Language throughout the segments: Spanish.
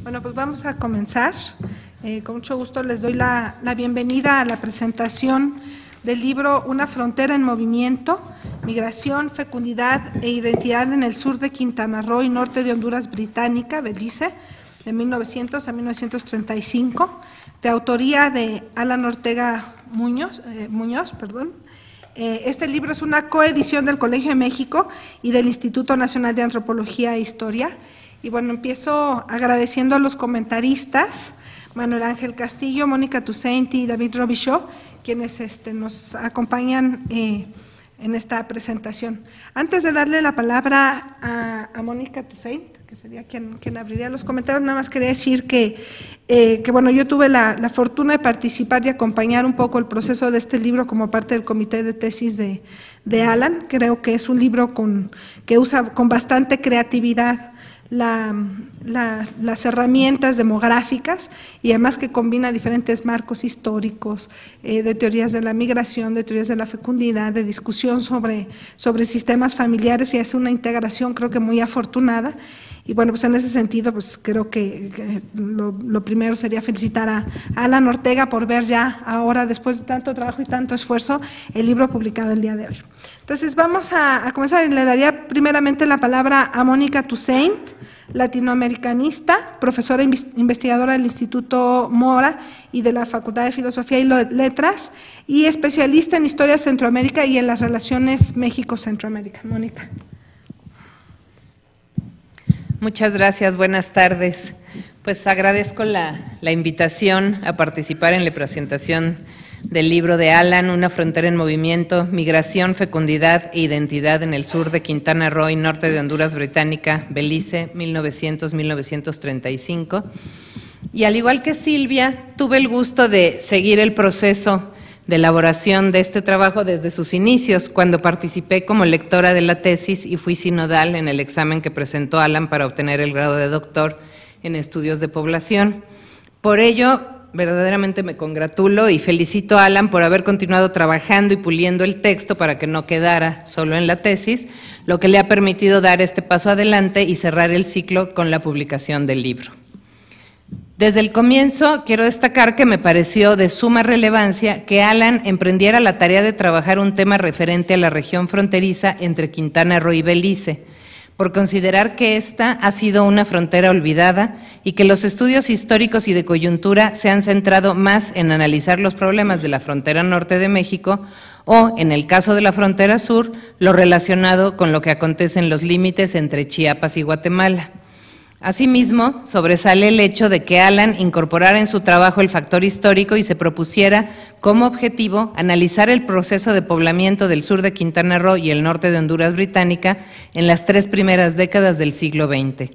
Bueno, pues vamos a comenzar. Con mucho gusto les doy la bienvenida a la presentación del libro Una frontera en movimiento, migración, fecundidad e identidad en el sur de Quintana Roo y norte de Honduras Británica, Belice, de 1900 a 1935, de autoría de Alan Ortega Muñoz. Este libro es una coedición del Colegio de México y del Instituto Nacional de Antropología e Historia. Y bueno, empiezo agradeciendo a los comentaristas, Manuel Ángel Castillo, Mónica Toussaint y David Robichaud, quienes nos acompañan en esta presentación. Antes de darle la palabra a Mónica Toussaint, que sería quien abriría los comentarios, nada más quería decir que bueno, yo tuve la fortuna de participar y acompañar un poco el proceso de este libro como parte del comité de tesis de Alan. Creo que es un libro que usa con bastante creatividad las herramientas demográficas y además que combina diferentes marcos históricos, de teorías de la migración, de teorías de la fecundidad, de discusión sobre sistemas familiares, y hace una integración creo que muy afortunada. Y bueno, pues en ese sentido, pues creo que lo primero sería felicitar a Alan Ortega por ver ya ahora, después de tanto trabajo y tanto esfuerzo, el libro publicado el día de hoy. Entonces vamos a comenzar, y le daría primeramente la palabra a Mónica Toussaint, latinoamericanista, profesora investigadora del Instituto Mora y de la Facultad de Filosofía y Letras, y especialista en Historia de Centroamérica y en las relaciones México-Centroamérica. Mónica. Muchas gracias, buenas tardes. Pues agradezco la invitación a participar en la presentación del libro de Alan, Una frontera en movimiento, migración, fecundidad e identidad en el sur de Quintana Roo y norte de Honduras Británica, Belice, 1900-1935. Y al igual que Silvia, tuve el gusto de seguir el proceso de elaboración de este trabajo desde sus inicios, cuando participé como lectora de la tesis y fui sinodal en el examen que presentó Alan para obtener el grado de doctor en estudios de población. Por ello, verdaderamente me congratulo y felicito a Alan por haber continuado trabajando y puliendo el texto para que no quedara solo en la tesis, lo que le ha permitido dar este paso adelante y cerrar el ciclo con la publicación del libro. Desde el comienzo, quiero destacar que me pareció de suma relevancia que Alan emprendiera la tarea de trabajar un tema referente a la región fronteriza entre Quintana Roo y Belice, por considerar que esta ha sido una frontera olvidada y que los estudios históricos y de coyuntura se han centrado más en analizar los problemas de la frontera norte de México o, en el caso de la frontera sur, lo relacionado con lo que acontece en los límites entre Chiapas y Guatemala. Asimismo, sobresale el hecho de que Alan incorporara en su trabajo el factor histórico y se propusiera como objetivo analizar el proceso de poblamiento del sur de Quintana Roo y el norte de Honduras Británica en las 3 primeras décadas del siglo XX.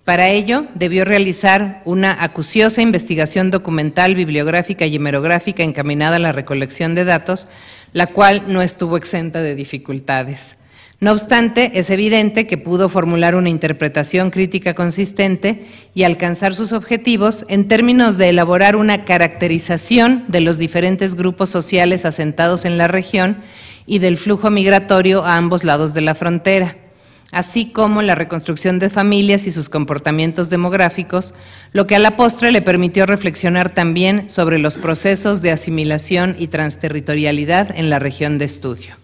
Para ello, debió realizar una acuciosa investigación documental, bibliográfica y hemerográfica encaminada a la recolección de datos, la cual no estuvo exenta de dificultades. No obstante, es evidente que pudo formular una interpretación crítica consistente y alcanzar sus objetivos en términos de elaborar una caracterización de los diferentes grupos sociales asentados en la región y del flujo migratorio a ambos lados de la frontera, así como la reconstrucción de familias y sus comportamientos demográficos, lo que a la postre le permitió reflexionar también sobre los procesos de asimilación y transterritorialidad en la región de estudio.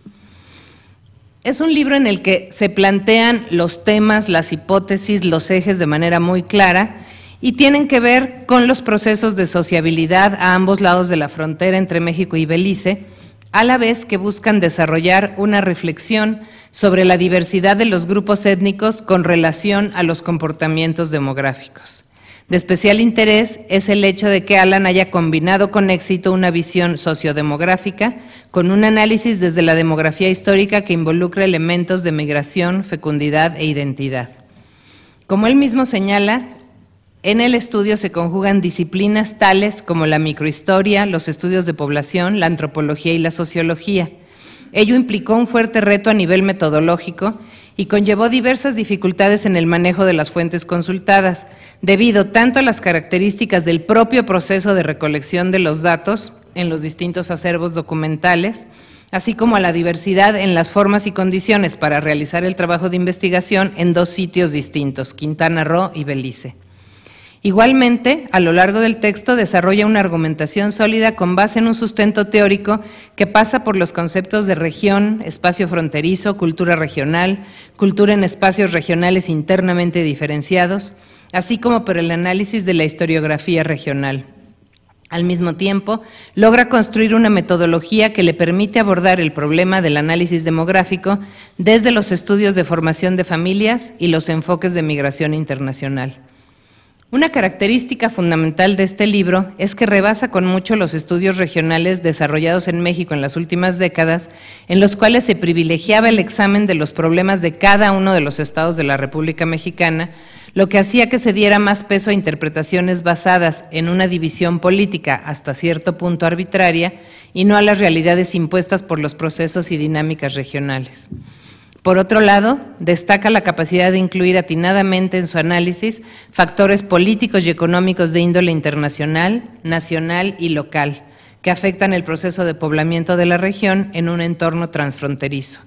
Es un libro en el que se plantean los temas, las hipótesis, los ejes de manera muy clara y tienen que ver con los procesos de sociabilidad a ambos lados de la frontera entre México y Belice, a la vez que buscan desarrollar una reflexión sobre la diversidad de los grupos étnicos con relación a los comportamientos demográficos. De especial interés es el hecho de que Alan haya combinado con éxito una visión sociodemográfica con un análisis desde la demografía histórica que involucra elementos de migración, fecundidad e identidad. Como él mismo señala, en el estudio se conjugan disciplinas tales como la microhistoria, los estudios de población, la antropología y la sociología. Ello implicó un fuerte reto a nivel metodológico y conllevó diversas dificultades en el manejo de las fuentes consultadas, debido tanto a las características del propio proceso de recolección de los datos en los distintos acervos documentales, así como a la diversidad en las formas y condiciones para realizar el trabajo de investigación en 2 sitios distintos, Quintana Roo y Belice. Igualmente, a lo largo del texto desarrolla una argumentación sólida con base en un sustento teórico que pasa por los conceptos de región, espacio fronterizo, cultura regional, cultura en espacios regionales internamente diferenciados, así como por el análisis de la historiografía regional. Al mismo tiempo, logra construir una metodología que le permite abordar el problema del análisis demográfico desde los estudios de formación de familias y los enfoques de migración internacional. Una característica fundamental de este libro es que rebasa con mucho los estudios regionales desarrollados en México en las últimas décadas, en los cuales se privilegiaba el examen de los problemas de cada uno de los estados de la República Mexicana, lo que hacía que se diera más peso a interpretaciones basadas en una división política hasta cierto punto arbitraria y no a las realidades impuestas por los procesos y dinámicas regionales. Por otro lado, destaca la capacidad de incluir atinadamente en su análisis factores políticos y económicos de índole internacional, nacional y local, que afectan el proceso de poblamiento de la región en un entorno transfronterizo.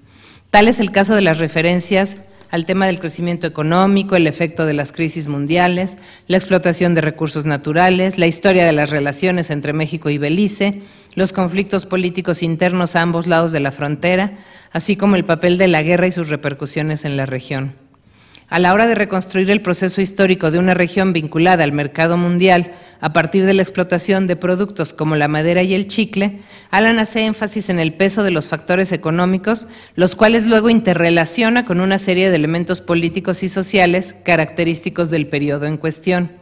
Tal es el caso de las referencias al tema del crecimiento económico, el efecto de las crisis mundiales, la explotación de recursos naturales, la historia de las relaciones entre México y Belice, los conflictos políticos internos a ambos lados de la frontera, así como el papel de la guerra y sus repercusiones en la región. A la hora de reconstruir el proceso histórico de una región vinculada al mercado mundial a partir de la explotación de productos como la madera y el chicle, Alan hace énfasis en el peso de los factores económicos, los cuales luego interrelaciona con una serie de elementos políticos y sociales característicos del periodo en cuestión.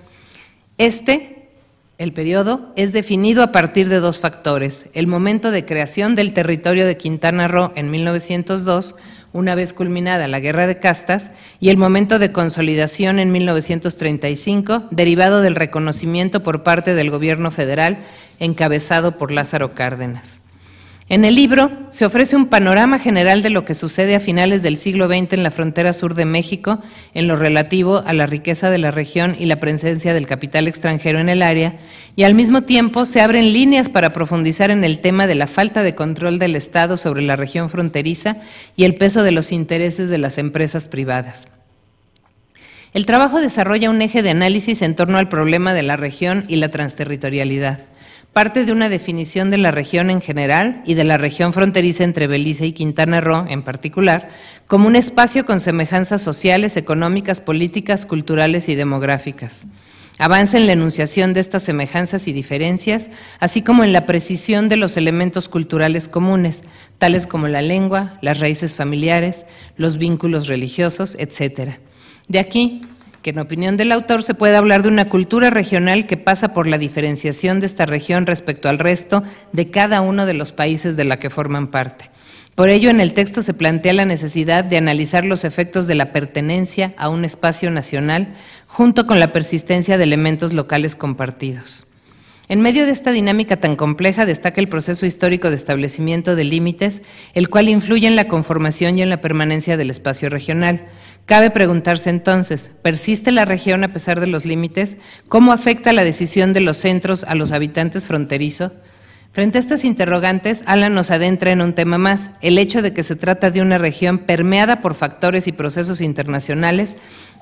El periodo, es definido a partir de dos factores: el momento de creación del territorio de Quintana Roo en 1902, una vez culminada la Guerra de Castas, y el momento de consolidación en 1935, derivado del reconocimiento por parte del gobierno federal encabezado por Lázaro Cárdenas. En el libro se ofrece un panorama general de lo que sucede a finales del siglo XX en la frontera sur de México en lo relativo a la riqueza de la región y la presencia del capital extranjero en el área, y al mismo tiempo se abren líneas para profundizar en el tema de la falta de control del Estado sobre la región fronteriza y el peso de los intereses de las empresas privadas. El trabajo desarrolla un eje de análisis en torno al problema de la región y la transterritorialidad. Parte de una definición de la región en general y de la región fronteriza entre Belice y Quintana Roo en particular, como un espacio con semejanzas sociales, económicas, políticas, culturales y demográficas. Avanza en la enunciación de estas semejanzas y diferencias, así como en la precisión de los elementos culturales comunes, tales como la lengua, las raíces familiares, los vínculos religiosos, etc. De aquí que en opinión del autor se puede hablar de una cultura regional que pasa por la diferenciación de esta región respecto al resto de cada uno de los países de la que forman parte. Por ello, en el texto se plantea la necesidad de analizar los efectos de la pertenencia a un espacio nacional junto con la persistencia de elementos locales compartidos. En medio de esta dinámica tan compleja destaca el proceso histórico de establecimiento de límites, el cual influye en la conformación y en la permanencia del espacio regional. Cabe preguntarse entonces, ¿persiste la región a pesar de los límites? ¿Cómo afecta la decisión de los centros a los habitantes fronterizos? Frente a estas interrogantes, Alan nos adentra en un tema más, el hecho de que se trata de una región permeada por factores y procesos internacionales,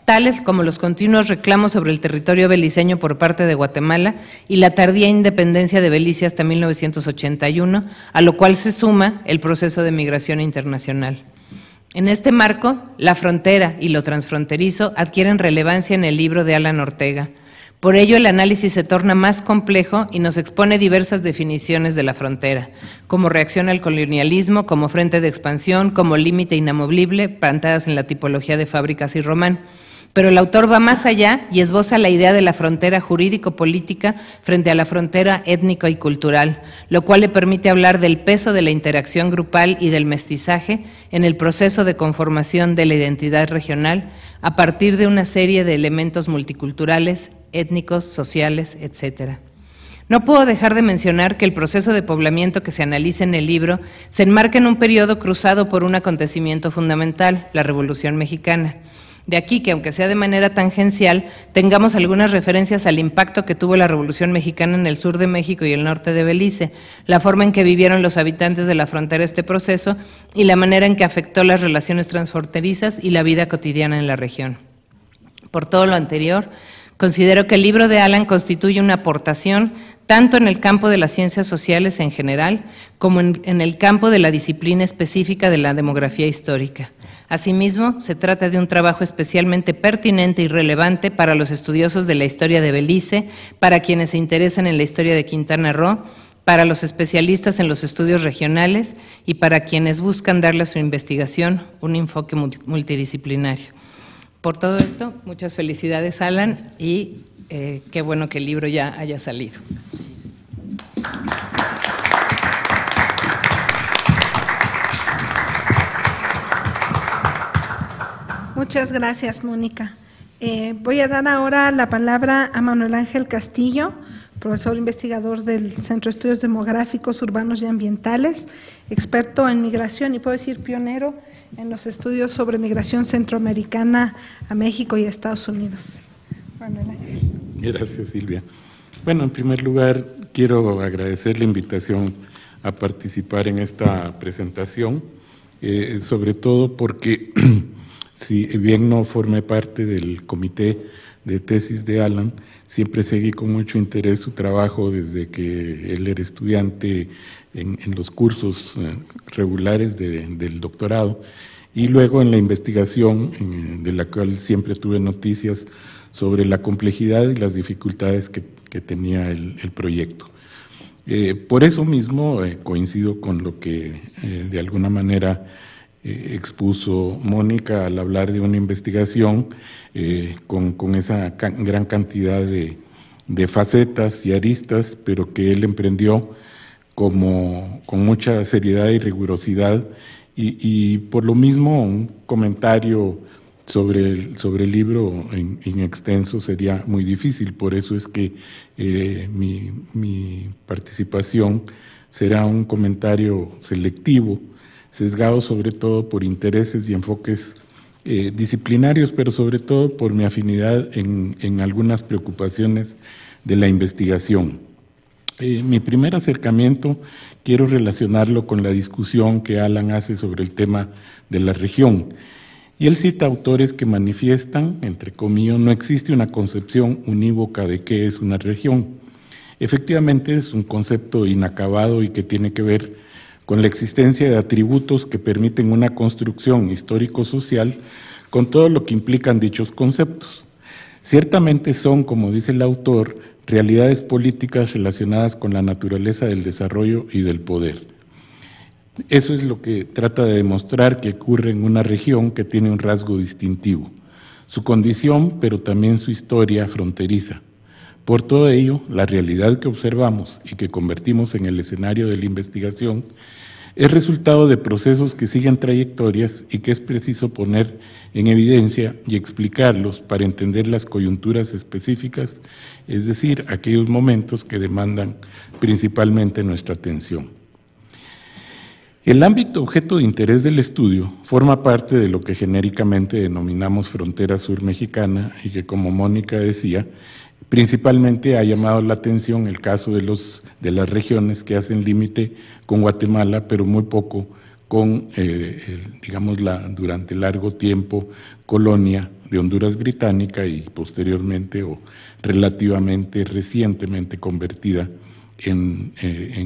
tales como los continuos reclamos sobre el territorio beliceño por parte de Guatemala y la tardía independencia de Belice hasta 1981, a lo cual se suma el proceso de migración internacional. En este marco, la frontera y lo transfronterizo adquieren relevancia en el libro de Alan Ortega. Por ello, el análisis se torna más complejo y nos expone diversas definiciones de la frontera, como reacción al colonialismo, como frente de expansión, como límite inamovible, planteadas en la tipología de Fábricas y Román. Pero el autor va más allá y esboza la idea de la frontera jurídico-política frente a la frontera étnico y cultural, lo cual le permite hablar del peso de la interacción grupal y del mestizaje en el proceso de conformación de la identidad regional a partir de una serie de elementos multiculturales, étnicos, sociales, etc. No puedo dejar de mencionar que el proceso de poblamiento que se analiza en el libro se enmarca en un periodo cruzado por un acontecimiento fundamental, la Revolución Mexicana. De aquí que, aunque sea de manera tangencial, tengamos algunas referencias al impacto que tuvo la Revolución Mexicana en el sur de México y el norte de Belice, la forma en que vivieron los habitantes de la frontera este proceso y la manera en que afectó las relaciones transfronterizas y la vida cotidiana en la región. Por todo lo anterior, Considero que el libro de Alan constituye una aportación tanto en el campo de las ciencias sociales en general como en el campo de la disciplina específica de la demografía histórica. Asimismo, se trata de un trabajo especialmente pertinente y relevante para los estudiosos de la historia de Belice, para quienes se interesan en la historia de Quintana Roo, para los especialistas en los estudios regionales y para quienes buscan darle a su investigación un enfoque multidisciplinario. Por todo esto, muchas felicidades, Alan, y qué bueno que el libro ya haya salido. Muchas gracias, Mónica. Voy a dar ahora la palabra a Manuel Ángel Castillo, profesor investigador del Centro de Estudios Demográficos, Urbanos y Ambientales, experto en migración y puedo decir pionero en los estudios sobre migración centroamericana a México y a Estados Unidos. Manuel Ángel. Gracias, Silvia. Bueno, en primer lugar, quiero agradecer la invitación a participar en esta presentación, sobre todo porque si bien no formé parte del comité de tesis de Alan, siempre seguí con mucho interés su trabajo desde que él era estudiante en los cursos regulares del doctorado y luego en la investigación de la cual siempre tuve noticias sobre la complejidad y las dificultades que tenía el proyecto. Por eso mismo coincido con lo que de alguna manera expuso Mónica al hablar de una investigación con esa gran cantidad de facetas y aristas, pero que él emprendió con mucha seriedad y rigurosidad y por lo mismo un comentario sobre el libro en extenso sería muy difícil. Por eso es que mi participación será un comentario selectivo, sesgado sobre todo por intereses y enfoques disciplinarios, pero sobre todo por mi afinidad en algunas preocupaciones de la investigación. Mi primer acercamiento quiero relacionarlo con la discusión que Alan hace sobre el tema de la región. Y él cita autores que manifiestan, entre comillas, no existe una concepción unívoca de qué es una región. Efectivamente es un concepto inacabado y que tiene que ver con la existencia de atributos que permiten una construcción histórico-social con todo lo que implican dichos conceptos. Ciertamente son, como dice el autor, realidades políticas relacionadas con la naturaleza del desarrollo y del poder. Eso es lo que trata de demostrar que ocurre en una región que tiene un rasgo distintivo, su condición, pero también su historia fronteriza. Por todo ello, la realidad que observamos y que convertimos en el escenario de la investigación es resultado de procesos que siguen trayectorias y que es preciso poner en evidencia y explicarlos para entender las coyunturas específicas, es decir, aquellos momentos que demandan principalmente nuestra atención. El ámbito objeto de interés del estudio forma parte de lo que genéricamente denominamos frontera sur mexicana y que, como Mónica decía, principalmente ha llamado la atención el caso de las regiones que hacen límite con Guatemala, pero muy poco con, digamos, durante largo tiempo, colonia de Honduras Británica y posteriormente o relativamente recientemente convertida en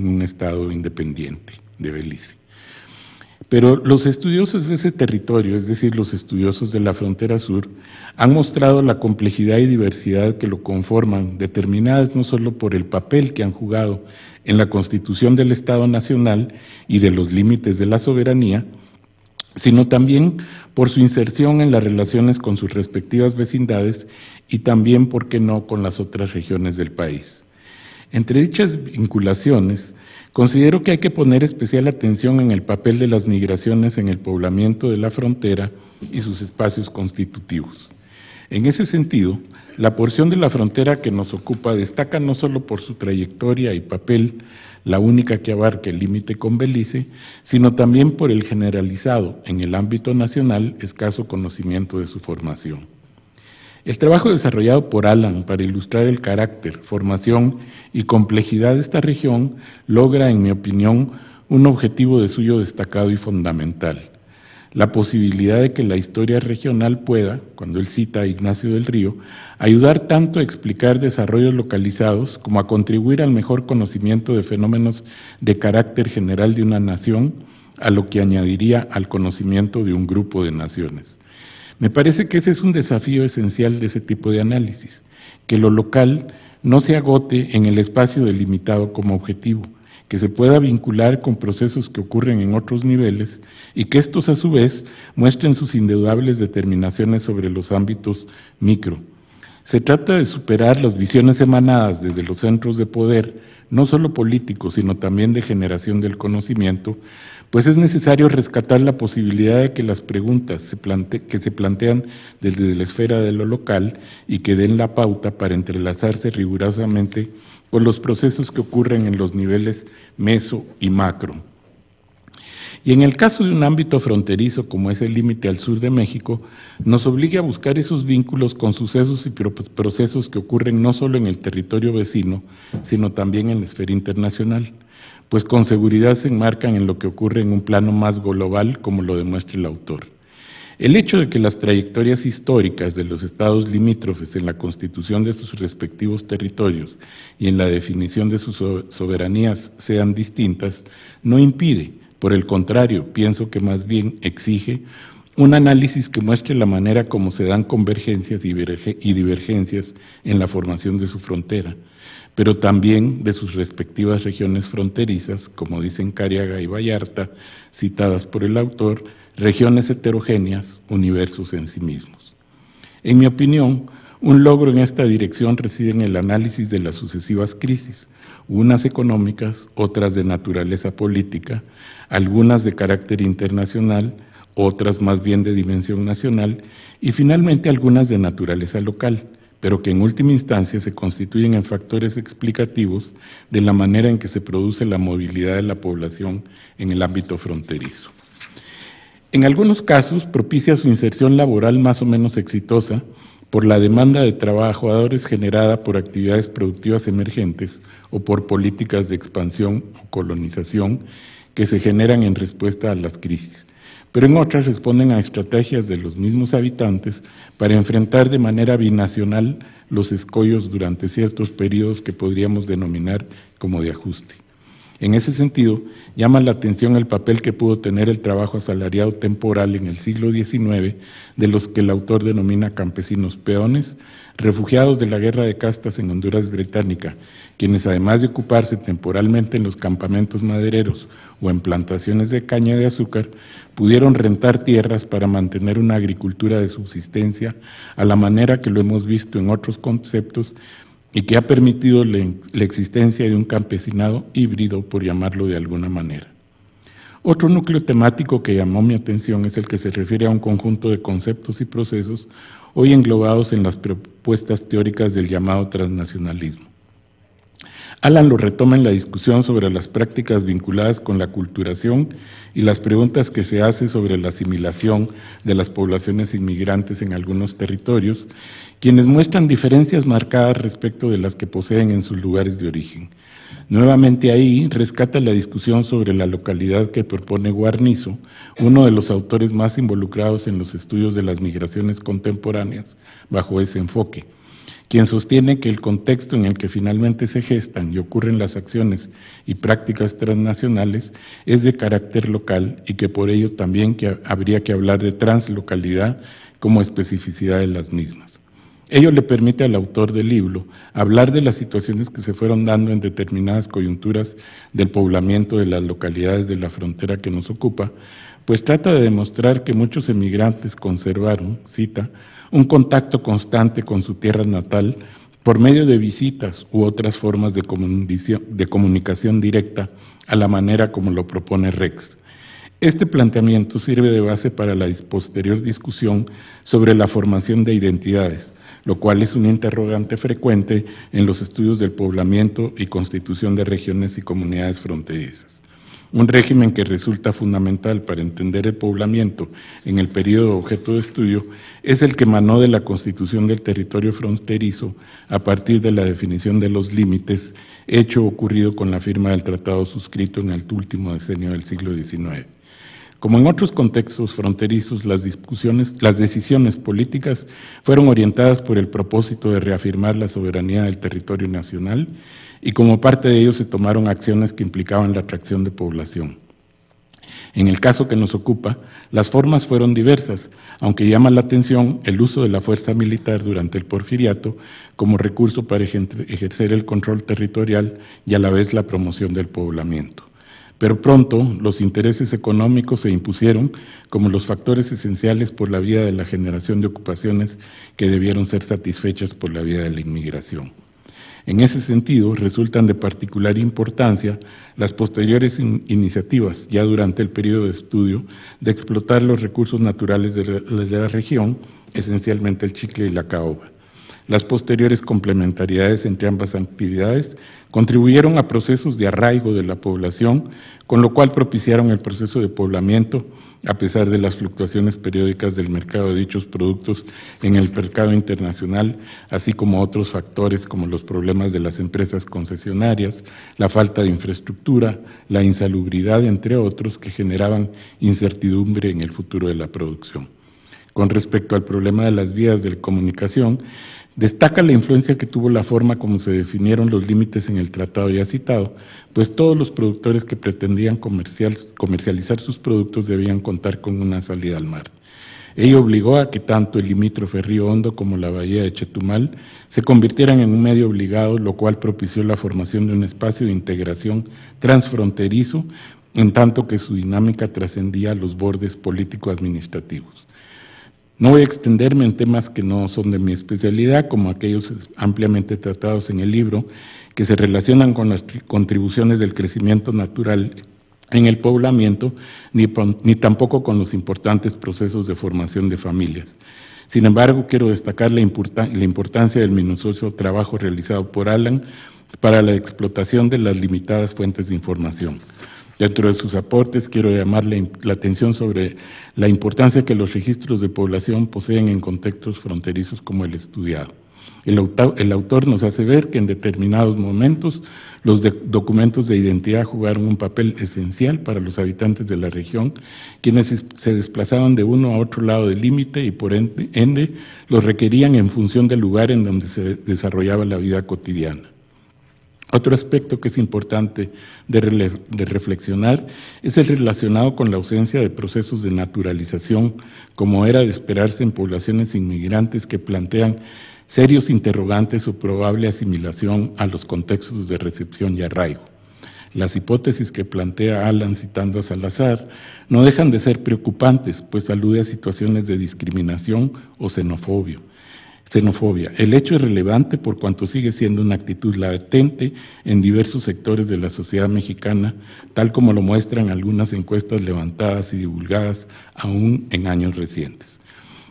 un estado independiente de Belice. Pero los estudiosos de ese territorio, es decir, los estudiosos de la frontera sur, han mostrado la complejidad y diversidad que lo conforman, determinadas no solo por el papel que han jugado en la constitución del Estado Nacional y de los límites de la soberanía, sino también por su inserción en las relaciones con sus respectivas vecindades y también, ¿por qué no?, con las otras regiones del país. Entre dichas vinculaciones, considero que hay que poner especial atención en el papel de las migraciones en el poblamiento de la frontera y sus espacios constitutivos. En ese sentido, la porción de la frontera que nos ocupa destaca no solo por su trayectoria y papel, la única que abarca el límite con Belice, sino también por el generalizado, en el ámbito nacional, escaso conocimiento de su formación. El trabajo desarrollado por Alan para ilustrar el carácter, formación y complejidad de esta región logra, en mi opinión, un objetivo de suyo destacado y fundamental: la posibilidad de que la historia regional pueda, cuando él cita a Ignacio del Río, ayudar tanto a explicar desarrollos localizados como a contribuir al mejor conocimiento de fenómenos de carácter general de una nación, a lo que añadiría al conocimiento de un grupo de naciones. Me parece que ese es un desafío esencial de ese tipo de análisis, que lo local no se agote en el espacio delimitado como objetivo, que se pueda vincular con procesos que ocurren en otros niveles y que estos a su vez muestren sus indudables determinaciones sobre los ámbitos micro. Se trata de superar las visiones emanadas desde los centros de poder, no solo políticos, sino también de generación del conocimiento, pues es necesario rescatar la posibilidad de que las preguntas que se plantean desde la esfera de lo local y que den la pauta para entrelazarse rigurosamente con los procesos que ocurren en los niveles meso y macro. Y en el caso de un ámbito fronterizo como es el límite al sur de México, nos obliga a buscar esos vínculos con sucesos y procesos que ocurren no solo en el territorio vecino, sino también en la esfera internacional, pues con seguridad se enmarcan en lo que ocurre en un plano más global, como lo demuestra el autor. El hecho de que las trayectorias históricas de los estados limítrofes en la constitución de sus respectivos territorios y en la definición de sus soberanías sean distintas, no impide, por el contrario, pienso que más bien exige un análisis que muestre la manera como se dan convergencias y divergencias en la formación de su frontera, pero también de sus respectivas regiones fronterizas, como dicen Cariaga y Vallarta, citadas por el autor, regiones heterogéneas, universos en sí mismos. En mi opinión, un logro en esta dirección reside en el análisis de las sucesivas crisis, unas económicas, otras de naturaleza política, algunas de carácter internacional, otras más bien de dimensión nacional y finalmente algunas de naturaleza local, pero que en última instancia se constituyen en factores explicativos de la manera en que se produce la movilidad de la población en el ámbito fronterizo. En algunos casos propicia su inserción laboral más o menos exitosa por la demanda de trabajadores generada por actividades productivas emergentes o por políticas de expansión o colonización que se generan en respuesta a las crisis, pero en otras responden a estrategias de los mismos habitantes para enfrentar de manera binacional los escollos durante ciertos periodos que podríamos denominar como de ajuste. En ese sentido, llama la atención el papel que pudo tener el trabajo asalariado temporal en el siglo XIX, de los que el autor denomina campesinos peones, refugiados de la guerra de castas en Honduras británica, quienes además de ocuparse temporalmente en los campamentos madereros o en plantaciones de caña de azúcar, pudieron rentar tierras para mantener una agricultura de subsistencia a la manera que lo hemos visto en otros conceptos y que ha permitido la existencia de un campesinado híbrido, por llamarlo de alguna manera. Otro núcleo temático que llamó mi atención es el que se refiere a un conjunto de conceptos y procesos hoy englobados en las propuestas teóricas del llamado transnacionalismo. Alan lo retoma en la discusión sobre las prácticas vinculadas con la aculturación y las preguntas que se hace sobre la asimilación de las poblaciones inmigrantes en algunos territorios, quienes muestran diferencias marcadas respecto de las que poseen en sus lugares de origen. Nuevamente ahí rescata la discusión sobre la localidad que propone Guarnizo, uno de los autores más involucrados en los estudios de las migraciones contemporáneas bajo ese enfoque, quien sostiene que el contexto en el que finalmente se gestan y ocurren las acciones y prácticas transnacionales es de carácter local y que por ello también habría que hablar de translocalidad como especificidad de las mismas. Ello le permite al autor del libro hablar de las situaciones que se fueron dando en determinadas coyunturas del poblamiento de las localidades de la frontera que nos ocupa, pues trata de demostrar que muchos emigrantes conservaron, cita, un contacto constante con su tierra natal por medio de visitas u otras formas de comunicación directa a la manera como lo propone Rex. Este planteamiento sirve de base para la posterior discusión sobre la formación de identidades, lo cual es un interrogante frecuente en los estudios del poblamiento y constitución de regiones y comunidades fronterizas. Un régimen que resulta fundamental para entender el poblamiento en el periodo objeto de estudio es el que emanó de la constitución del territorio fronterizo a partir de la definición de los límites, hecho ocurrido con la firma del tratado suscrito en el último decenio del siglo XIX. Como en otros contextos fronterizos, las decisiones políticas fueron orientadas por el propósito de reafirmar la soberanía del territorio nacional y como parte de ello se tomaron acciones que implicaban la atracción de población. En el caso que nos ocupa, las formas fueron diversas, aunque llama la atención el uso de la fuerza militar durante el Porfiriato como recurso para ejercer el control territorial y a la vez la promoción del poblamiento. Pero pronto los intereses económicos se impusieron como los factores esenciales por la vía de la generación de ocupaciones que debieron ser satisfechas por la vía de la inmigración. En ese sentido, resultan de particular importancia las posteriores iniciativas, ya durante el periodo de estudio, de explotar los recursos naturales de la región, esencialmente el chicle y la caoba. Las posteriores complementariedades entre ambas actividades contribuyeron a procesos de arraigo de la población, con lo cual propiciaron el proceso de poblamiento, a pesar de las fluctuaciones periódicas del mercado de dichos productos en el mercado internacional, así como otros factores como los problemas de las empresas concesionarias, la falta de infraestructura, la insalubridad, entre otros, que generaban incertidumbre en el futuro de la producción. Con respecto al problema de las vías de comunicación, destaca la influencia que tuvo la forma como se definieron los límites en el tratado ya citado, pues todos los productores que pretendían comercializar sus productos debían contar con una salida al mar. Ello obligó a que tanto el limítrofe Río Hondo como la bahía de Chetumal se convirtieran en un medio obligado, lo cual propició la formación de un espacio de integración transfronterizo, en tanto que su dinámica trascendía los bordes político-administrativos. No voy a extenderme en temas que no son de mi especialidad, como aquellos ampliamente tratados en el libro, que se relacionan con las contribuciones del crecimiento natural en el poblamiento, ni tampoco con los importantes procesos de formación de familias. Sin embargo, quiero destacar la importancia del minucioso trabajo realizado por Alan para la explotación de las limitadas fuentes de información. Dentro de sus aportes, quiero llamar la atención sobre la importancia que los registros de población poseen en contextos fronterizos como el estudiado. El autor nos hace ver que en determinados momentos los documentos de identidad jugaron un papel esencial para los habitantes de la región, quienes se desplazaban de uno a otro lado del límite y por ende los requerían en función del lugar en donde se desarrollaba la vida cotidiana. Otro aspecto que es importante de reflexionar es el relacionado con la ausencia de procesos de naturalización, como era de esperarse en poblaciones inmigrantes que plantean serios interrogantes su probable asimilación a los contextos de recepción y arraigo. Las hipótesis que plantea Alan citando a Salazar no dejan de ser preocupantes, pues alude a situaciones de discriminación o xenofobia. El hecho es relevante por cuanto sigue siendo una actitud latente en diversos sectores de la sociedad mexicana, tal como lo muestran algunas encuestas levantadas y divulgadas aún en años recientes.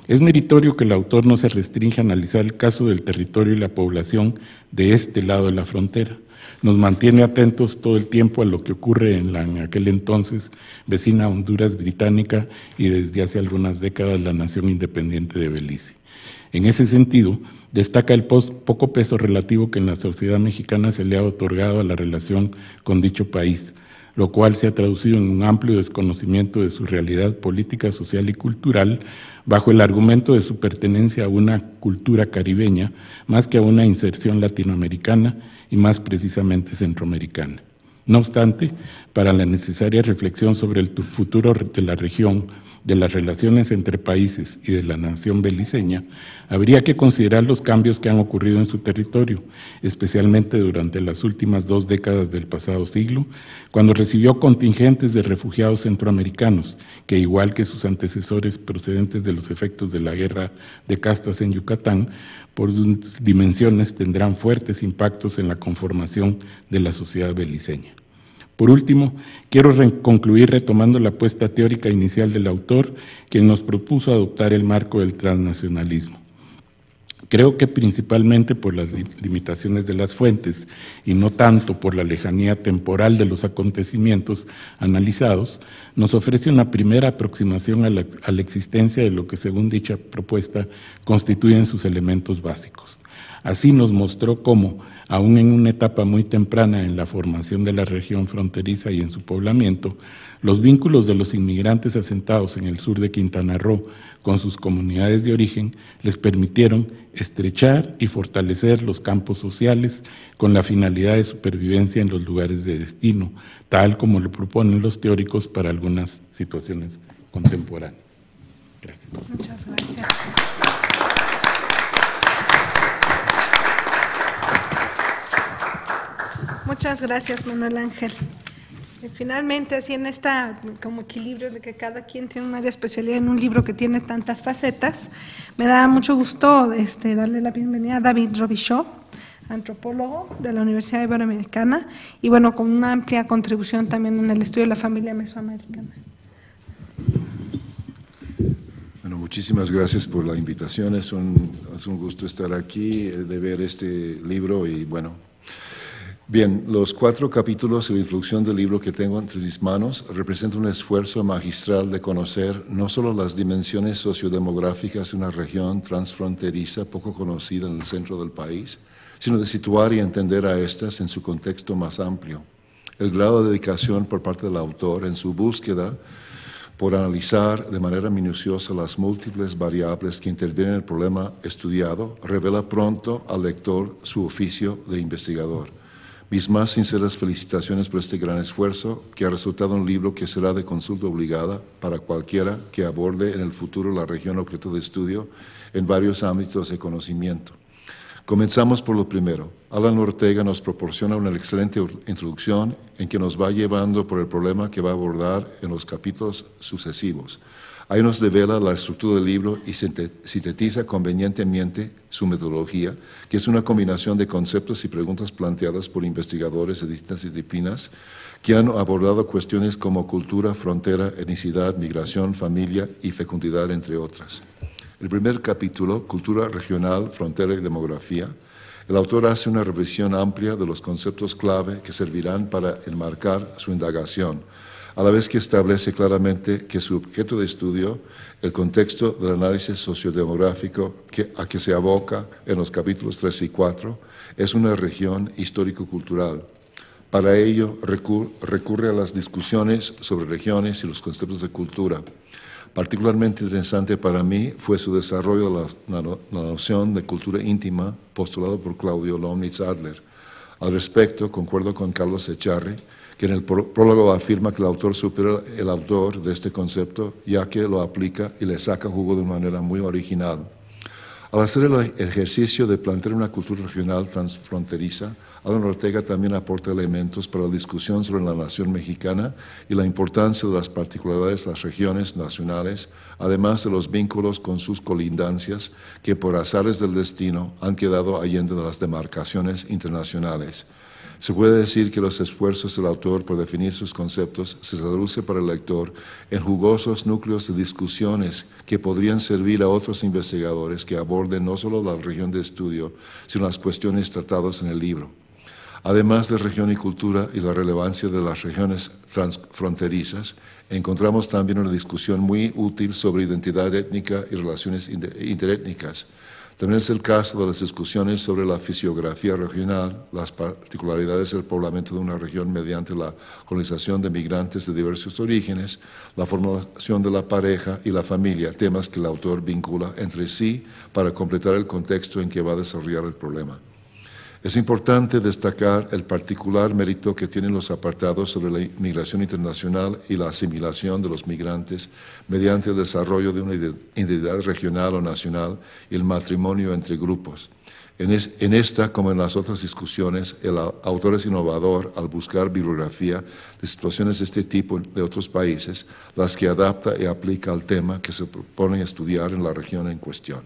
Es meritorio que el autor no se restrinja a analizar el caso del territorio y la población de este lado de la frontera. Nos mantiene atentos todo el tiempo a lo que ocurre en aquel entonces vecina Honduras británica y desde hace algunas décadas la nación independiente de Belice. En ese sentido, destaca el poco peso relativo que en la sociedad mexicana se le ha otorgado a la relación con dicho país, lo cual se ha traducido en un amplio desconocimiento de su realidad política, social y cultural, bajo el argumento de su pertenencia a una cultura caribeña, más que a una inserción latinoamericana y más precisamente centroamericana. No obstante, para la necesaria reflexión sobre el futuro de la región, de las relaciones entre países y de la nación beliceña, habría que considerar los cambios que han ocurrido en su territorio, especialmente durante las últimas 2 décadas del pasado siglo, cuando recibió contingentes de refugiados centroamericanos, que igual que sus antecesores procedentes de los efectos de la guerra de castas en Yucatán, por sus dimensiones tendrán fuertes impactos en la conformación de la sociedad beliceña. Por último, quiero concluir retomando la apuesta teórica inicial del autor, quien nos propuso adoptar el marco del transnacionalismo. Creo que principalmente por las limitaciones de las fuentes y no tanto por la lejanía temporal de los acontecimientos analizados, nos ofrece una primera aproximación a la existencia de lo que, según dicha propuesta, constituyen sus elementos básicos. Así nos mostró cómo, aún en una etapa muy temprana en la formación de la región fronteriza y en su poblamiento, los vínculos de los inmigrantes asentados en el sur de Quintana Roo con sus comunidades de origen les permitieron estrechar y fortalecer los campos sociales con la finalidad de supervivencia en los lugares de destino, tal como lo proponen los teóricos para algunas situaciones contemporáneas. Gracias. Muchas gracias. Muchas gracias, Manuel Ángel. Y finalmente, así en esta como equilibrio de que cada quien tiene un área de especialidad en un libro que tiene tantas facetas, me da mucho gusto darle la bienvenida a David Robichaud, antropólogo de la Universidad Iberoamericana y bueno, con una amplia contribución también en el estudio de la familia mesoamericana. Bueno, muchísimas gracias por la invitación. Es un gusto estar aquí, de ver este libro y bueno. Bien, los 4 capítulos y la introducción del libro que tengo entre mis manos representan un esfuerzo magistral de conocer no solo las dimensiones sociodemográficas de una región transfronteriza poco conocida en el centro del país, sino de situar y entender a estas en su contexto más amplio. El grado de dedicación por parte del autor en su búsqueda por analizar de manera minuciosa las múltiples variables que intervienen en el problema estudiado revela pronto al lector su oficio de investigador. Mis más sinceras felicitaciones por este gran esfuerzo, que ha resultado un libro que será de consulta obligada para cualquiera que aborde en el futuro la región objeto de estudio en varios ámbitos de conocimiento. Comenzamos por lo primero. Alan Ortega nos proporciona una excelente introducción en que nos va llevando por el problema que va a abordar en los capítulos sucesivos. Ahí nos devela la estructura del libro y sintetiza convenientemente su metodología, que es una combinación de conceptos y preguntas planteadas por investigadores de distintas disciplinas que han abordado cuestiones como cultura, frontera, etnicidad, migración, familia y fecundidad, entre otras. El primer capítulo, Cultura regional, frontera y demografía, el autor hace una revisión amplia de los conceptos clave que servirán para enmarcar su indagación, a la vez que establece claramente que su objeto de estudio, el contexto del análisis sociodemográfico a que se aboca en los capítulos 3 y 4, es una región histórico-cultural. Para ello, recurre a las discusiones sobre regiones y los conceptos de cultura. Particularmente interesante para mí fue su desarrollo de la noción de cultura íntima postulado por Claudio Lomnitz Adler. Al respecto, concuerdo con Carlos Echarri, que en el prólogo afirma que el autor supera el autor de este concepto, ya que lo aplica y le saca jugo de una manera muy original. Al hacer el ejercicio de plantear una cultura regional transfronteriza, Alan Ortega también aporta elementos para la discusión sobre la nación mexicana y la importancia de las particularidades de las regiones nacionales, además de los vínculos con sus colindancias que por azares del destino han quedado allende de las demarcaciones internacionales. Se puede decir que los esfuerzos del autor por definir sus conceptos se traduce para el lector en jugosos núcleos de discusiones que podrían servir a otros investigadores que aborden no solo la región de estudio, sino las cuestiones tratadas en el libro. Además de región y cultura y la relevancia de las regiones transfronterizas, encontramos también una discusión muy útil sobre identidad étnica y relaciones interétnicas. También es el caso de las discusiones sobre la fisiografía regional, las particularidades del poblamiento de una región mediante la colonización de migrantes de diversos orígenes, la formación de la pareja y la familia, temas que el autor vincula entre sí para completar el contexto en que va a desarrollar el problema. Es importante destacar el particular mérito que tienen los apartados sobre la inmigración internacional y la asimilación de los migrantes mediante el desarrollo de una identidad regional o nacional y el matrimonio entre grupos. En esta, como en las otras discusiones, el autor es innovador al buscar bibliografía de situaciones de este tipo de otros países, las que adapta y aplica al tema que se propone estudiar en la región en cuestión.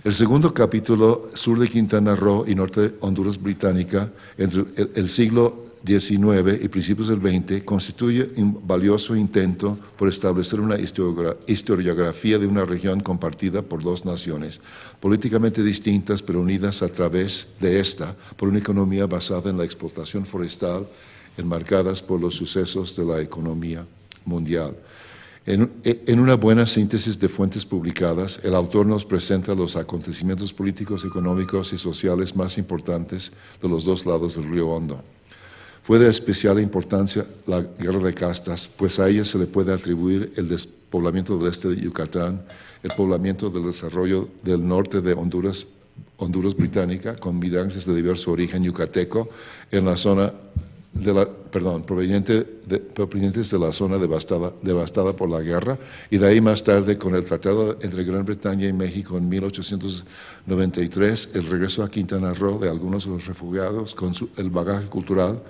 El segundo capítulo, Sur de Quintana Roo y Norte de Honduras Británica, entre el siglo XIX y principios del XX, constituye un valioso intento por establecer una historiografía de una región compartida por dos naciones, políticamente distintas pero unidas a través de esta por una economía basada en la explotación forestal, enmarcadas por los sucesos de la economía mundial. En una buena síntesis de fuentes publicadas, el autor nos presenta los acontecimientos políticos, económicos y sociales más importantes de los dos lados del río Hondo. Fue de especial importancia la Guerra de Castas, pues a ella se le puede atribuir el despoblamiento del este de Yucatán, el poblamiento del desarrollo del norte de Honduras británica, con migrantes de diverso origen yucateco, en la zona provenientes de la zona devastada por la guerra, y de ahí más tarde con el tratado entre Gran Bretaña y México en 1893, el regreso a Quintana Roo de algunos de los refugiados con el bagaje cultural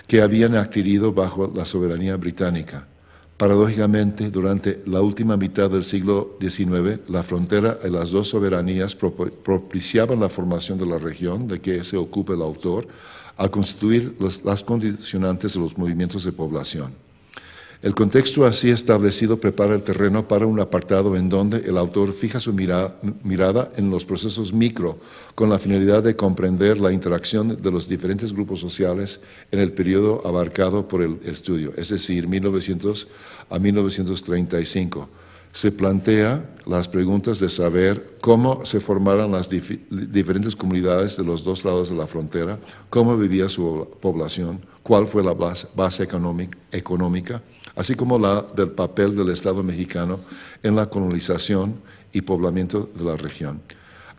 que habían adquirido bajo la soberanía británica. Paradójicamente, durante la última mitad del siglo XIX, la frontera de las dos soberanías propiciaban la formación de la región de que se ocupa el autor, al constituir las condicionantes de los movimientos de población. El contexto así establecido prepara el terreno para un apartado en donde el autor fija su mirada en los procesos micro, con la finalidad de comprender la interacción de los diferentes grupos sociales en el periodo abarcado por el estudio, es decir, 1900 a 1935. Se plantea las preguntas de saber cómo se formaron las diferentes comunidades de los dos lados de la frontera, cómo vivía su población, cuál fue la base económica, así como la del papel del Estado mexicano en la colonización y poblamiento de la región.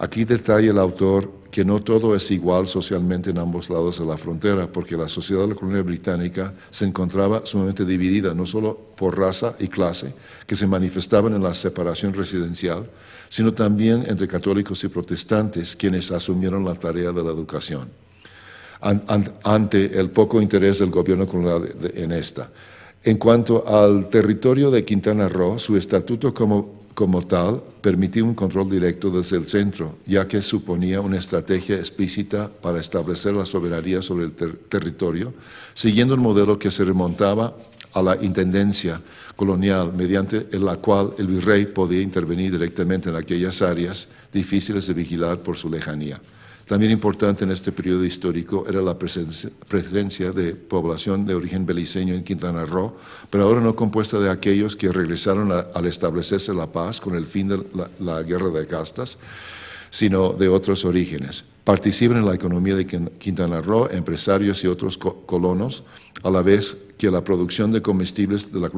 Aquí detalla el autor que no todo es igual socialmente en ambos lados de la frontera, porque la sociedad de la colonia británica se encontraba sumamente dividida, no solo por raza y clase, que se manifestaban en la separación residencial, sino también entre católicos y protestantes, quienes asumieron la tarea de la educación, ante el poco interés del gobierno colonial en esta. En cuanto al territorio de Quintana Roo, su estatuto como tal permitía un control directo desde el centro, ya que suponía una estrategia explícita para establecer la soberanía sobre el territorio, siguiendo el modelo que se remontaba a la intendencia colonial, mediante la cual el virrey podía intervenir directamente en aquellas áreas difíciles de vigilar por su lejanía. También importante en este periodo histórico era la presencia de población de origen beliceño en Quintana Roo, pero ahora no compuesta de aquellos que regresaron al establecerse la paz con el fin de la Guerra de Castas, sino de otros orígenes. Participan en la economía de Quintana Roo empresarios y otros colonos, a la vez que la producción de comestibles de la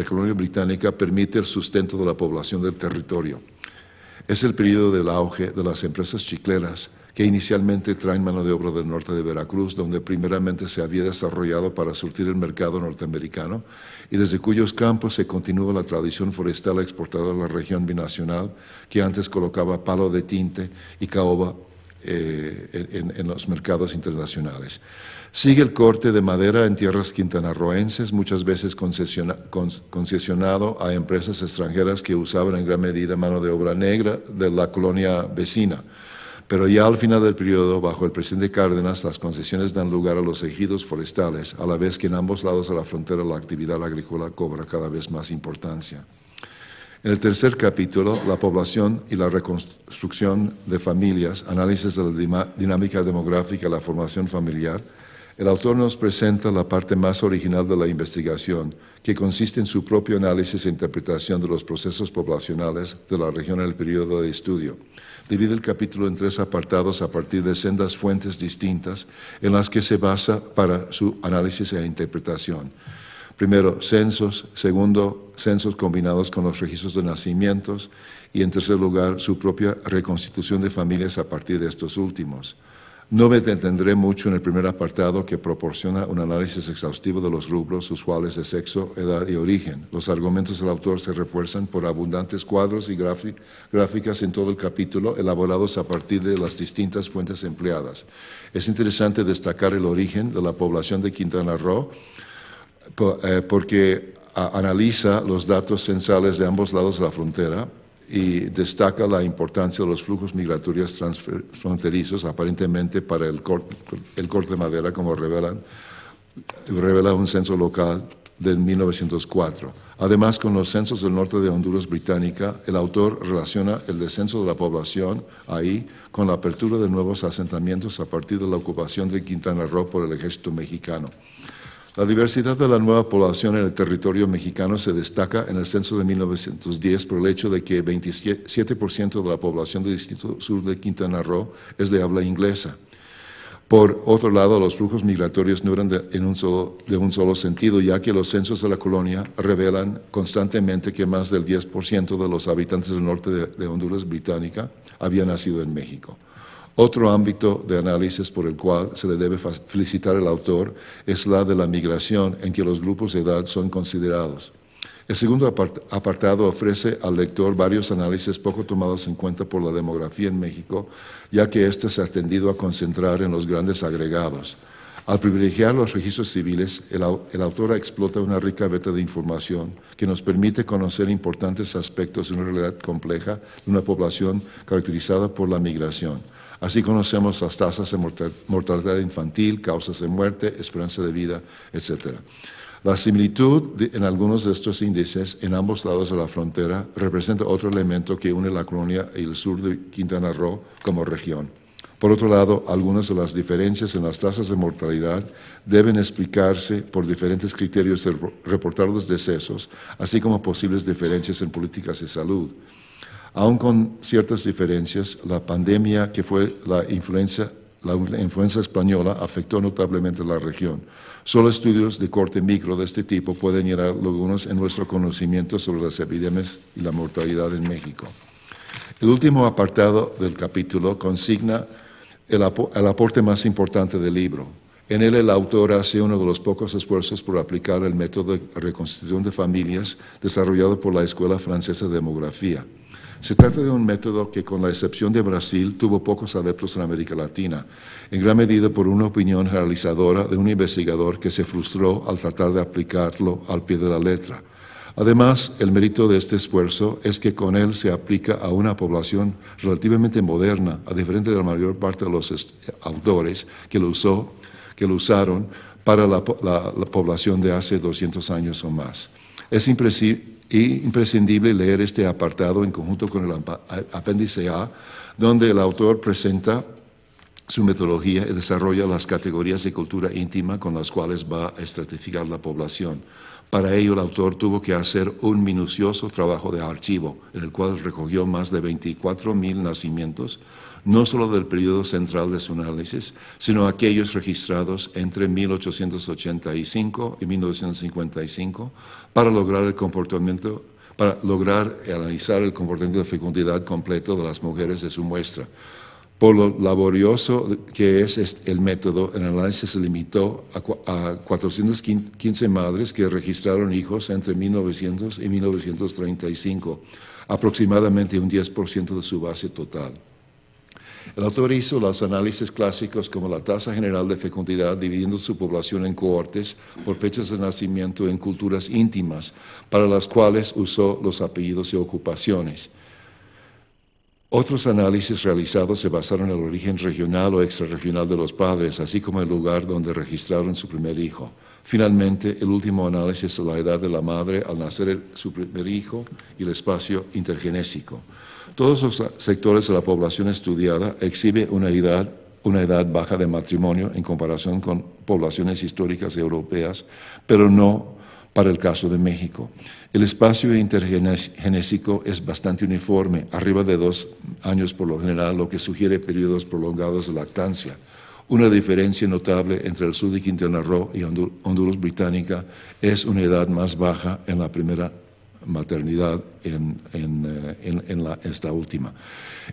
colonia británica permite el sustento de la población del territorio. Es el periodo del auge de las empresas chicleras, que inicialmente traen mano de obra del norte de Veracruz, donde primeramente se había desarrollado para surtir el mercado norteamericano, y desde cuyos campos se continúa la tradición forestal exportada a la región binacional, que antes colocaba palo de tinte y caoba en los mercados internacionales. Sigue el corte de madera en tierras quintanarroenses, muchas veces concesionado a empresas extranjeras que usaban en gran medida mano de obra negra de la colonia vecina. Pero ya al final del periodo, bajo el presidente Cárdenas, las concesiones dan lugar a los ejidos forestales, a la vez que en ambos lados de la frontera la actividad agrícola cobra cada vez más importancia. En el tercer capítulo, la población y la reconstrucción de familias, análisis de la dinámica demográfica y la formación familiar, el autor nos presenta la parte más original de la investigación, que consiste en su propio análisis e interpretación de los procesos poblacionales de la región en el periodo de estudio. Divide el capítulo en 3 apartados a partir de sendas fuentes distintas en las que se basa para su análisis e interpretación. Primero, censos. Segundo, censos combinados con los registros de nacimientos. Y en tercer lugar, su propia reconstitución de familias a partir de estos últimos. No me detendré mucho en el primer apartado, que proporciona un análisis exhaustivo de los rubros usuales de sexo, edad y origen. Los argumentos del autor se refuerzan por abundantes cuadros y gráficas en todo el capítulo, elaborados a partir de las distintas fuentes empleadas. Es interesante destacar el origen de la población de Quintana Roo, porque analiza los datos censales de ambos lados de la frontera y destaca la importancia de los flujos migratorios transfronterizos, aparentemente para el corte de madera, como revela un censo local de 1904. Además, con los censos del norte de Honduras británica, el autor relaciona el descenso de la población ahí con la apertura de nuevos asentamientos a partir de la ocupación de Quintana Roo por el ejército mexicano. La diversidad de la nueva población en el territorio mexicano se destaca en el censo de 1910 por el hecho de que 27% de la población del Distrito Sur de Quintana Roo es de habla inglesa. Por otro lado, los flujos migratorios no eran de un solo sentido, ya que los censos de la colonia revelan constantemente que más del 10% de los habitantes del norte de Honduras británica habían nacido en México. Otro ámbito de análisis por el cual se le debe felicitar al autor es la de la migración, en que los grupos de edad son considerados. El segundo apartado ofrece al lector varios análisis poco tomados en cuenta por la demografía en México, ya que éste se ha tendido a concentrar en los grandes agregados. Al privilegiar los registros civiles, el autor explota una rica veta de información que nos permite conocer importantes aspectos de una realidad compleja de una población caracterizada por la migración. Así conocemos las tasas de mortalidad infantil, causas de muerte, esperanza de vida, etc. La similitud en algunos de estos índices en ambos lados de la frontera representa otro elemento que une la colonia y el sur de Quintana Roo como región. Por otro lado, algunas de las diferencias en las tasas de mortalidad deben explicarse por diferentes criterios de reportar los decesos, así como posibles diferencias en políticas de salud. Aun con ciertas diferencias, la pandemia que fue la influenza española afectó notablemente la región. Solo estudios de corte micro de este tipo pueden llenar lagunas en nuestro conocimiento sobre las epidemias y la mortalidad en México. El último apartado del capítulo consigna el aporte más importante del libro. En él el autor hace uno de los pocos esfuerzos por aplicar el método de reconstitución de familias desarrollado por la Escuela Francesa de Demografía. Se trata de un método que, con la excepción de Brasil, tuvo pocos adeptos en América Latina, en gran medida por una opinión generalizadora de un investigador que se frustró al tratar de aplicarlo al pie de la letra. Además, el mérito de este esfuerzo es que con él se aplica a una población relativamente moderna, a diferencia de la mayor parte de los autores que lo usaron para la población de hace 200 años o más. Es imprescindible leer este apartado en conjunto con el apéndice A, donde el autor presenta su metodología y desarrolla las categorías de cultura íntima con las cuales va a estratificar la población. Para ello, el autor tuvo que hacer un minucioso trabajo de archivo, en el cual recogió más de 24,000 nacimientos, no solo del periodo central de su análisis, sino aquellos registrados entre 1885 y 1955, para lograr analizar el comportamiento de fecundidad completo de las mujeres de su muestra. Por lo laborioso que es el método, el análisis se limitó a 415 madres que registraron hijos entre 1900 y 1935, aproximadamente un 10% de su base total. El autor hizo los análisis clásicos como la tasa general de fecundidad, dividiendo su población en cohortes por fechas de nacimiento en culturas íntimas, para las cuales usó los apellidos y ocupaciones. Otros análisis realizados se basaron en el origen regional o extrarregional de los padres, así como el lugar donde registraron su primer hijo. Finalmente, el último análisis es la edad de la madre al nacer su primer hijo y el espacio intergenésico. Todos los sectores de la población estudiada exhiben una edad baja de matrimonio en comparación con poblaciones históricas europeas, pero no para el caso de México. El espacio intergenésico es bastante uniforme, arriba de 2 años por lo general, lo que sugiere periodos prolongados de lactancia. Una diferencia notable entre el sur de Quintana Roo y Honduras británica es una edad más baja en la primera maternidad en esta última.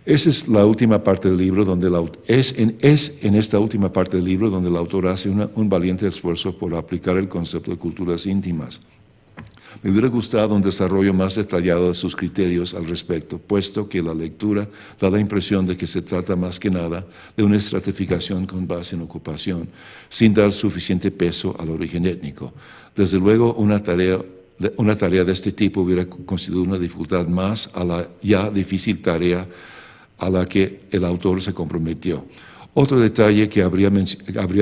Esa es la última parte del libro donde en esta última parte del libro donde el autor hace un valiente esfuerzo por aplicar el concepto de culturas íntimas. Me hubiera gustado un desarrollo más detallado de sus criterios al respecto, puesto que la lectura da la impresión de que se trata más que nada de una estratificación con base en ocupación, sin dar suficiente peso al origen étnico. Desde luego, una tarea de este tipo hubiera constituido una dificultad más a la ya difícil tarea a la que el autor se comprometió. Otro detalle que habría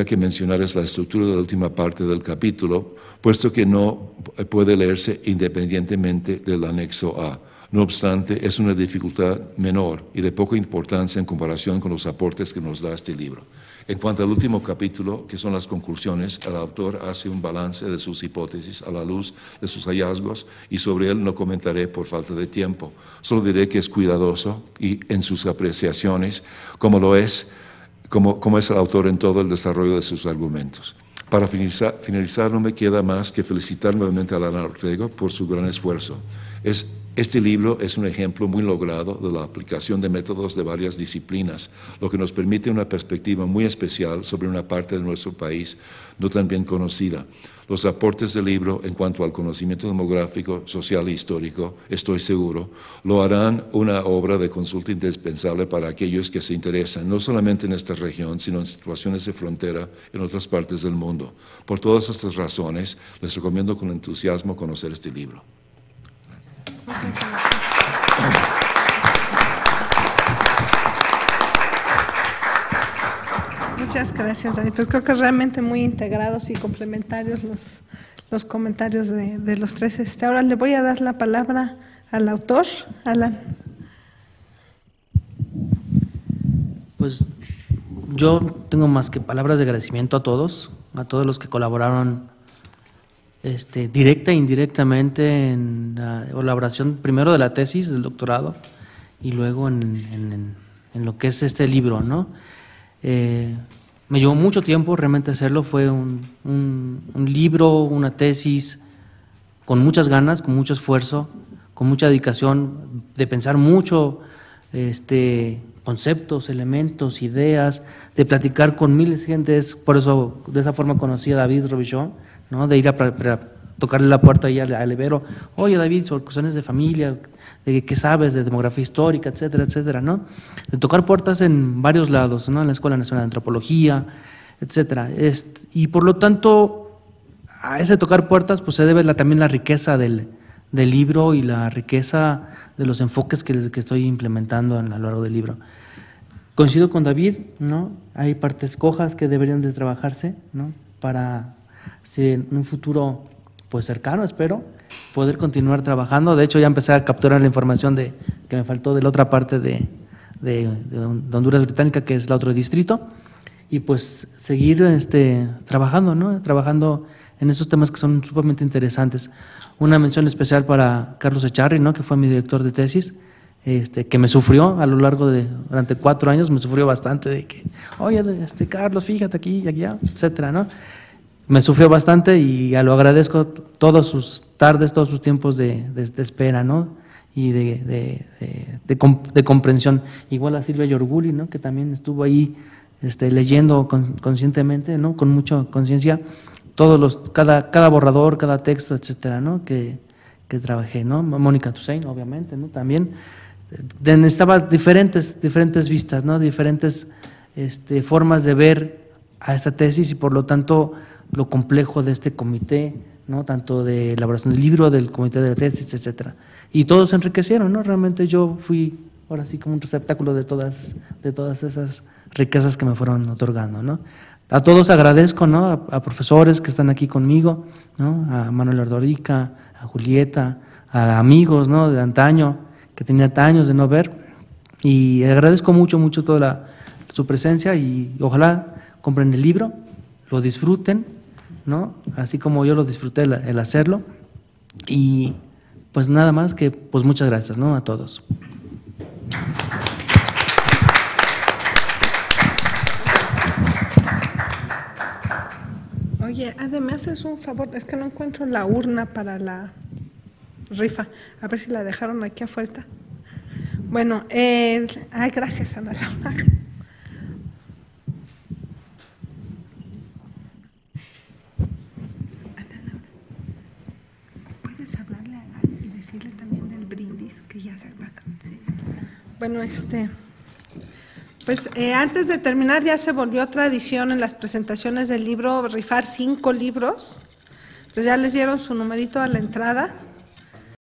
que mencionar es la estructura de la última parte del capítulo, puesto que no puede leerse independientemente del anexo A. No obstante, es una dificultad menor y de poca importancia en comparación con los aportes que nos da este libro. En cuanto al último capítulo, que son las conclusiones, el autor hace un balance de sus hipótesis a la luz de sus hallazgos y sobre él no comentaré por falta de tiempo. Solo diré que es cuidadoso y en sus apreciaciones, como es el autor en todo el desarrollo de sus argumentos. Para finalizar, no me queda más que felicitar nuevamente a Lana Ortega por su gran esfuerzo. Este libro es un ejemplo muy logrado de la aplicación de métodos de varias disciplinas, lo que nos permite una perspectiva muy especial sobre una parte de nuestro país no tan bien conocida. Los aportes del libro en cuanto al conocimiento demográfico, social e histórico, estoy seguro, lo harán una obra de consulta indispensable para aquellos que se interesan, no solamente en esta región, sino en situaciones de frontera en otras partes del mundo. Por todas estas razones, les recomiendo con entusiasmo conocer este libro. Muchas gracias, David. Pues creo que realmente muy integrados y complementarios los comentarios de los tres. Ahora le voy a dar la palabra al autor, Alan. Pues yo tengo más que palabras de agradecimiento a todos los que colaboraron directa e indirectamente en la elaboración primero de la tesis del doctorado y luego en lo que es este libro, ¿no? Me llevó mucho tiempo realmente hacerlo, fue un libro, una tesis con muchas ganas, con mucho esfuerzo, con mucha dedicación de pensar mucho conceptos, elementos, ideas, de platicar con miles de gentes. Por eso de esa forma conocí a David Robichon, ¿no? De ir a tocarle la puerta ahí al Ibero. Oye, David, sobre cuestiones de familia, de qué sabes, de demografía histórica, etcétera, etcétera, ¿no? De tocar puertas en varios lados, ¿no? En la Escuela Nacional de Antropología, etcétera. Y por lo tanto, a ese tocar puertas, pues se debe también la riqueza del libro y la riqueza de los enfoques que estoy implementando a lo largo del libro. Coincido con David, ¿no? Hay partes cojas que deberían de trabajarse, ¿no? Para si en un futuro pues cercano, espero, poder continuar trabajando. De hecho, ya empecé a capturar la información que me faltó de la otra parte de Honduras Británica, que es el otro distrito, y pues seguir trabajando, ¿no? Trabajando en esos temas que son sumamente interesantes. Una mención especial para Carlos Echarri, ¿no? Que fue mi director de tesis, que me sufrió a lo largo durante 4 años, me sufrió bastante de que, oye, Carlos, fíjate aquí y allá, etcétera, ¿no? Me sufrió bastante y lo agradezco todas sus tardes, todos sus tiempos de espera, ¿no? Y de comprensión. Igual a Silvia Yorguli, ¿no? Que también estuvo ahí leyendo conscientemente, ¿no? Con mucha conciencia, cada borrador, cada texto, etcétera, ¿no? Que trabajé, ¿no? Mónica Toussaint, obviamente, ¿no? También necesitaba diferentes vistas, ¿no? Diferentes formas de ver a esta tesis y por lo tanto lo complejo de este comité, ¿no? Tanto de elaboración del libro, del comité de la tesis, etcétera. Y todos se enriquecieron, ¿no? Realmente yo fui ahora sí como un receptáculo de todas esas riquezas que me fueron otorgando, ¿no? A todos agradezco, ¿no? A profesores que están aquí conmigo, ¿no? A Manuel Ordorica, a Julieta, a amigos, ¿no? De antaño, que tenía años de no ver, y agradezco mucho toda su presencia y ojalá compren el libro, lo disfruten, ¿no? Así como yo lo disfruté el hacerlo, y pues nada más que pues muchas gracias, ¿no? A todos. Oye, además es un favor, es que no encuentro la urna para la rifa, a ver si la dejaron aquí afuera. Bueno, gracias, Ana Laura. ¿Puedes hablarle y decirle también del brindis que ya se va a cancelar? Bueno, pues antes de terminar, ya se volvió tradición en las presentaciones del libro rifar 5 libros. Entonces ya les dieron su numerito a la entrada.